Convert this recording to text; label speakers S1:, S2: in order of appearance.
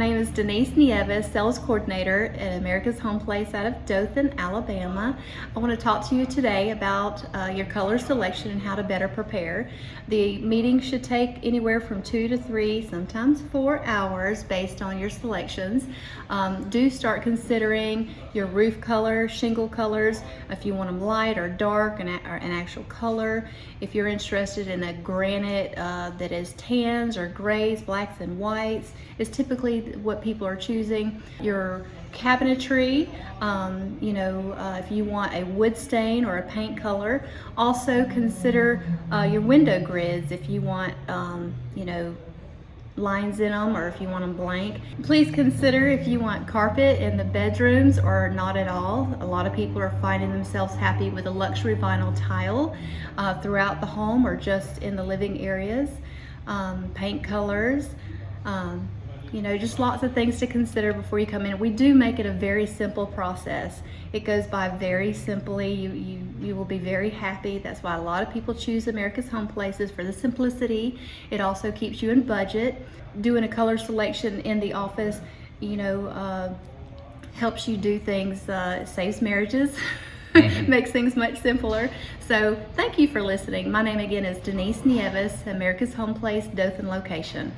S1: My name is Denise Nieves, Sales Coordinator at America's Home Place out of Dothan, Alabama. I want to talk to you today about your color selection and how to better prepare. The meeting should take anywhere from 2 to 3, sometimes 4 hours based on your selections. Do start considering your roof color, shingle colors, if you want them light or dark, or an actual color. If you're interested in a granite that is tans or grays, blacks and whites, is typically what people are choosing. Your cabinetry, if you want a wood stain or a paint color. Also consider your window grids if you want, lines in them or if you want them blank. Please consider if you want carpet in the bedrooms or not at all. A lot of people are finding themselves happy with a luxury vinyl tile throughout the home or just in the living areas. Paint colors. Just lots of things to consider before you come in. We do make it a very simple process. It goes by very simply. You will be very happy. That's why a lot of people choose America's Home Places, for the simplicity. It also keeps you in budget. Doing a color selection in the office, helps you do things, saves marriages, makes things much simpler. So thank you for listening. My name again is Denise Nieves, America's Home Place, Dothan location.